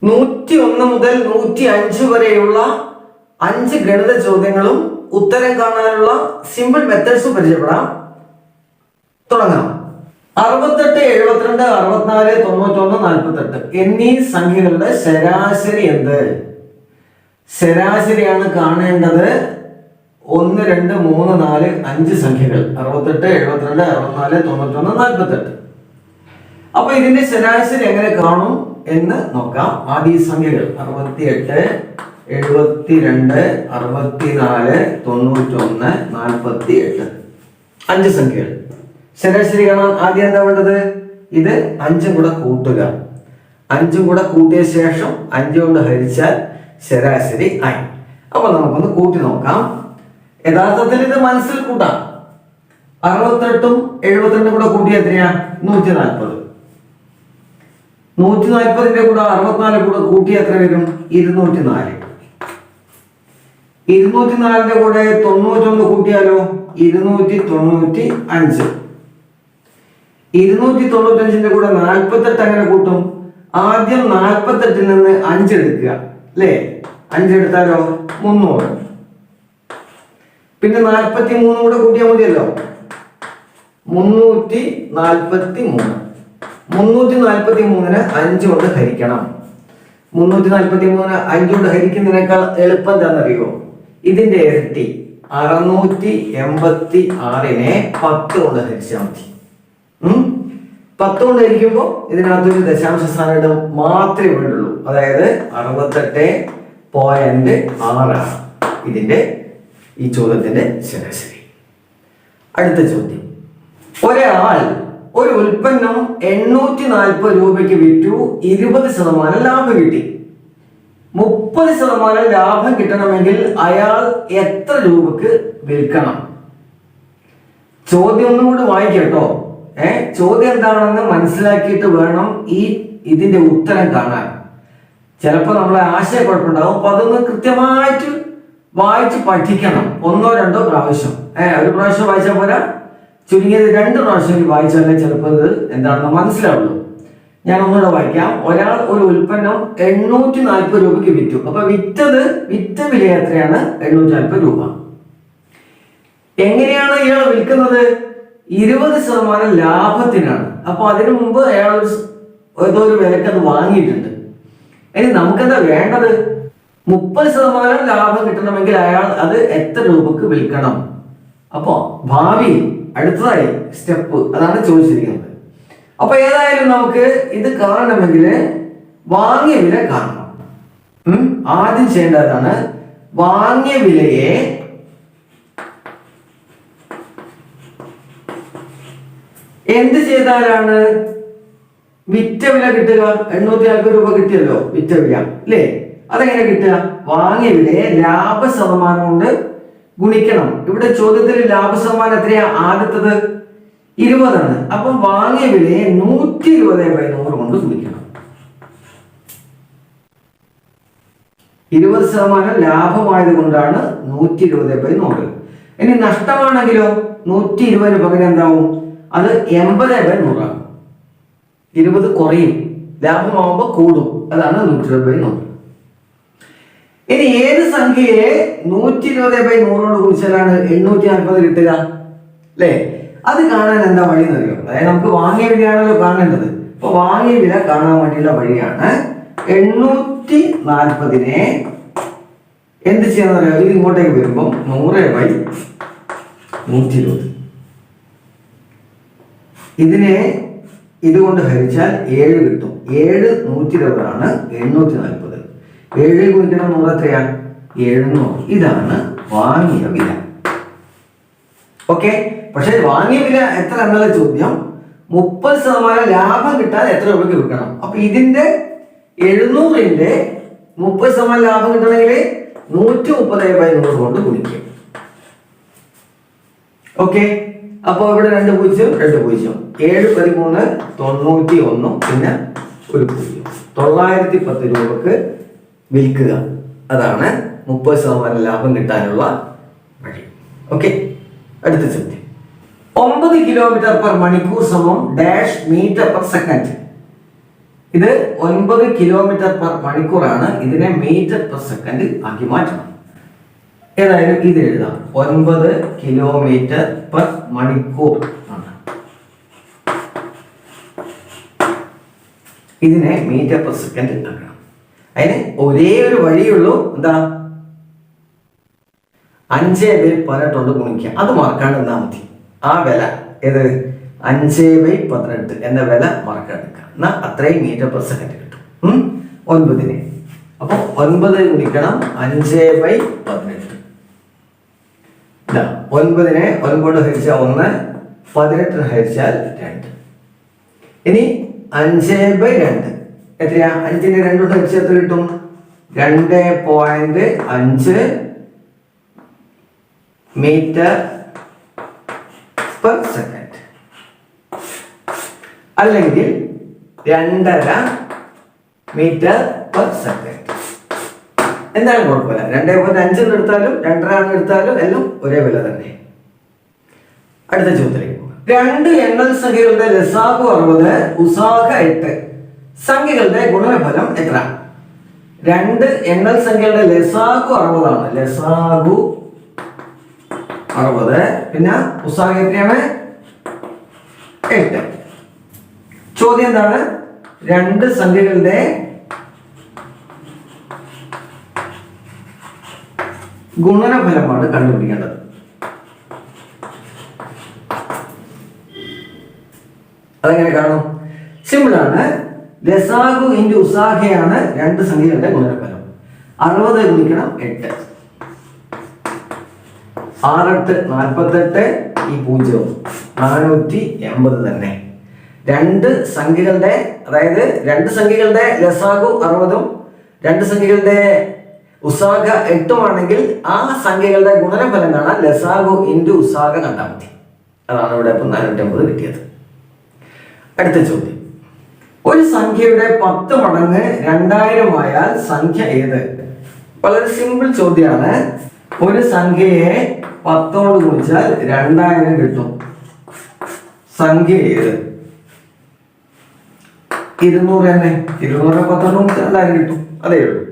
101 മുതൽ 105 വരെയുള്ള 5 ഗണിത ചോദ്യങ്ങളും ഉത്തരം കാണാനുള്ള സിമ്പിൾ മെത്തേഡ്സും പരിചയപ്പെടാം. തുടങ്ങാം. 68, 72, 64, 91, 48 എന്നീ സംഖ്യകളുടെ ശരാശരി എന്ത്? ശരാശരിയാണ് കാണേണ്ടത്. 1, 2, 3, 4, 5 സംഖ്യകൾ 68, 72, 64, 91, 48. അപ്പൊ ഇതിന്റെ ശരാശരി എങ്ങനെ കാണും എന്ന് നോക്കാം. ആദ്യ സംഖ്യകൾ 68, 72, 64, 91, 48 5 സംഖ്യകൾ. ശരാശരി കാണാൻ ആദ്യം എന്താ വേണ്ടത്? ഇത് 5 കൂടെ കൂട്ടുക. 5 കൂടെ കൂട്ടിയ ശേഷം 5 കൊണ്ട് ഹരിച്ചാൽ ശരാശരി ആയി. അപ്പൊ നമുക്കൊന്ന് കൂട്ടി നോക്കാം. യഥാർത്ഥത്തിൽ ഇത് മനസ്സിൽ കൂട്ടാം. 68ഉം 72 കൂടെ കൂട്ടിയ എത്രയാ? 140. 140ന്റെ കൂടെ 64 കൂടെ കൂട്ടിയ എത്ര വരും? 204. 204ന്റെ കൂടെ 91 കൂട്ടിയാലോ? 295. 295ന്റെ കൂടെ 48 അങ്ങനെ കൂട്ടും. ആദ്യം 48ൽ നിന്ന് 5 എടുക്കുക അല്ലേ? 5 എടുത്താലോ? 300. പിന്നെ 43 കൂടെ കൂട്ടിയാൽ മതിയല്ലോ. 343. 343നെ 5 കൊണ്ട് ഹരിക്കണം. 343 5 കൊണ്ട് ഹരിക്കുന്നതിനേക്കാൾ എളുപ്പം എന്താണെന്നറിയോ? ഇതിന്റെ ഇരട്ടി 686നെ 10 കൊണ്ട് ഹരിച്ചാൽ മതി. 10 കൊണ്ട് ഹരിക്കുമ്പോൾ ഇതിനകത്തൊരു ദശാംശ സ്ഥാനം മാത്രമേ വേണ്ടുള്ളൂ. അതായത് 68.6 ഇതിന്റെ ഈ ചോദ്യത്തിന്റെ ശരാശരി. അടുത്ത ചോദ്യം. ഒരാൾ ഒരു ഉൽപ്പന്നം 840 രൂപയ്ക്ക് വിറ്റു, 20% ലാഭം കിട്ടി. 30% ലാഭം കിട്ടണമെങ്കിൽ അയാൾ എത്ര രൂപക്ക് വിൽക്കണം? ചോദ്യം ഒന്നും കൂടി വായിക്കട്ടോ. ചോദ്യം എന്താണെന്ന് മനസ്സിലാക്കിയിട്ട് വേണം ഇതിന്റെ ഉത്തരം കാണാൻ. ചിലപ്പോൾ നമ്മളെ ആശയക്കുഴപ്പമുണ്ടാവും. അപ്പൊ അതൊന്ന് കൃത്യമായിട്ട് വായിച്ച് പഠിക്കണം. 1 2 പ്രാവശ്യം. ഒരു പ്രാവശ്യം വായിച്ചാൽ പോരാ, ചുരുങ്ങിയത് 2 പ്രാവശ്യം വായിച്ചാലേ ചിലപ്പോൾ ഇത് എന്താണെന്ന് മനസ്സിലാവുള്ളൂ. ഞാൻ ഒന്നുകൂടെ വായിക്കാം. ഒരാൾ ഒരു ഉൽപ്പന്നം 840 രൂപയ്ക്ക് വിറ്റു. അപ്പൊ വിറ്റ വില എത്രയാണ്? 840 രൂപ. എങ്ങനെയാണ് ഇയാൾ വിൽക്കുന്നത്? 20% ലാഭത്തിനാണ്. അപ്പൊ അതിനു മുമ്പ് അയാൾ ഏതോ ഒരു വിലക്ക് അത് വാങ്ങിയിട്ടുണ്ട്. ഇനി നമുക്കെന്താ വേണ്ടത്? 30% ലാഭം കിട്ടണമെങ്കിൽ അയാൾ അത് എത്ര രൂപക്ക് വിൽക്കണം? അപ്പോ ഭാവി അടുത്തതായി സ്റ്റെപ്പ് അതാണ് ചോദിച്ചിരിക്കുന്നത്. അപ്പൊ ഏതായാലും നമുക്ക് ഇത് കാണണമെങ്കിൽ വാങ്ങിയ വില കാണണം. ആദ്യം ചെയ്യേണ്ടതാണ് വാങ്ങിയ വിലയെ എന്ത് ചെയ്താലാണ് വിറ്റ വില കിട്ടുക? 840 രൂപ കിട്ടിയല്ലോ വിറ്റ വില അല്ലേ? അതെങ്ങനെ കിട്ടുക? വാങ്ങിയ വിലയെ ലാഭശതമാനം കൊണ്ട് ഗുണിക്കണം. ഇവിടെ ചോദ്യത്തിൽ ലാഭശതമാനം എത്രയാ? ആദ്യത്തത് 20 ആണ്. അപ്പം വാങ്ങിയ വിലയെ 120/100 കൊണ്ട് ഗുണിക്കണം. 20% ലാഭമായത് കൊണ്ടാണ് 120/100. ഇനി നഷ്ടമാണെങ്കിലോ 120 പകരം എന്താവും? അത് 80/100 ആണ്. 20 കുറയും, ലാഭമാവുമ്പോൾ കൂടും. അതാണ് 120/100. ഇനി ഏത് സംഖ്യയെ 120/100 കൊണ്ട് ഗുണിച്ചാലാണ് 840 കിട്ടുക അല്ലേ? അത് കാണാൻ എന്താ വഴി എന്നറിയോ? അതായത് നമുക്ക് വാങ്ങിയ വിലയാണല്ലോ കാണേണ്ടത്. അപ്പൊ വാങ്ങിയ വില കാണാൻ വേണ്ടിയുള്ള വഴിയാണ് 840നെ എന്ത് ചെയ്യാന്ന് അറിയാം? ഇത് ഇങ്ങോട്ടേക്ക് വരുമ്പോൾ 100/120. ഇതിനെ ഇതുകൊണ്ട് ഹരിച്ചാൽ 7 കിട്ടും. 7 120 ആണ്. 840 7 ഗുണിക്കണം 100 എത്രയാണ്? 700. ഇതാണ് വാങ്ങിയ വില. ഓക്കെ. പക്ഷെ വാങ്ങിയ വില എത്ര എന്നുള്ള ചോദ്യം 30% ലാഭം കിട്ടാൻ എത്ര രൂപയ്ക്ക് വിൽക്കണം? അപ്പൊ ഇതിന്റെ 700ന്റെ 30% ലാഭം കിട്ടണമെങ്കിൽ 130/100 കൊണ്ട് ഗുണിക്കും. ഓക്കെ. അപ്പൊ ഇവിടെ 2 0 2 0 7 13 91 പിന്നെ ഒരു 0. 910 രൂപക്ക് വിൽക്കുക. അതാണ് 30% ലാഭം കിട്ടാനുള്ള വഴി. ഓക്കെ. അടുത്ത ചോദ്യം. 9 കിലോമീറ്റർ പെർ മണിക്കൂർ സമം ഡാഷ് മീറ്റർ പെർ സെക്കൻഡ് ഇത് 9 കിലോമീറ്റർ പെർ മണിക്കൂറാണ്. ഇതിനെ മീറ്റർ പെർ സെക്കൻഡ് ആക്കി മാറ്റണം. ഏതായാലും ഇത് എഴുതാം. 9 കിലോമീറ്റർ പെർ മണിക്കൂർ ആണ്. ഇതിനെ മീറ്റർ പെർ സെക്കൻഡ് ആക്കണം. അതിന് ഒരേ ഒരു വഴിയുള്ളൂ. എന്താ? 5/18 ഗുണിക്കുക. അത് മറക്കാണ്ട് നിന്നാൽ മതി. ആ വില ഏത് 5/18 എന്ന വില മറക്കാണ്ടിരിക്കുക. എന്നാൽ അത്രയും മീറ്റർ പെർ സെക്കൻഡ് കിട്ടും. 9-നെ അപ്പൊ 9 ഗുണിക്കണം 5/18. 9-നെ 9 ഹരിച്ചാൽ 1, 18 ഹരിച്ചാൽ 2. ഇനി 5/2 എത്രയാ? 5-നെ 2 ഹരിച്ചാൽ എത്ര കിട്ടും? 2.5 മീറ്റർ പെർ സെക്കൻഡ്, അല്ലെങ്കിൽ 2.5 മീറ്റർ പെർ സെക്കൻഡ്. എന്തായാലും കുഴപ്പമില്ല. 2.5 എടുത്താലും 2.5 എടുത്താലും എല്ലാം ഒരേ വില തന്നെ. അടുത്ത ചോദ്യത്തിലേക്ക് പോകാം. 2 എണ്ണൽ സംഖ്യകളുടെ ലസാഗു 60, ഉസാഗ 8. സംഖ്യകളുടെ ഗുണനഫലം എത്ര? 2 എണ്ണൽ സംഖ്യകളുടെ ലസാഗു 60 ആണ്. ലസാഗു 60, പിന്നെ ഉസാഗ എത്രയാണ്? 8. ചോദ്യം എന്താണ്? 2 സംഖ്യകളുടെ ഗുണനഫലമാണ് കണ്ടുപിടിക്കേണ്ടത്. അതെങ്ങനെ കാണും? സിമ്പിൾ ആണ്. ലസാഗു ഇൻറ്റു ഉസാഖയാണ് 2 സംഖ്യകളുടെ ഗുണനഫലം. 60 ഗുണിക്കണം 8. 6 48, ഈ 0 480 തന്നെ. 2 സംഖ്യകളുടെ, അതായത് 2 സംഖ്യകളുടെ ലസാഗു 60ഉം 2 സംഖ്യകളുടെ ഉസാഗ 8ഉം ആണെങ്കിൽ ആ സംഖ്യകളുടെ ഗുണനഫലം കാണാൻ ലസാഗു ഇൻറ്റു ഉസാഗ കണ്ടാൽ മതി. അതാണ് ഇവിടെ ഇപ്പം 450 കിട്ടിയത്. അടുത്ത ചോദ്യം. ഒരു സംഖ്യയുടെ 10 മടങ്ങ് 2000 ആയാൽ സംഖ്യ ഏത്? വളരെ സിമ്പിൾ ചോദ്യമാണ്. ഒരു സംഖ്യയെ 10 കൊണ്ട് ഗുണിച്ചാൽ 2000 കിട്ടും. സംഖ്യ ഏത്? 200 തന്നെ. 200 10 കൊണ്ട് 2000 കിട്ടും. അതേ ഉള്ളൂ.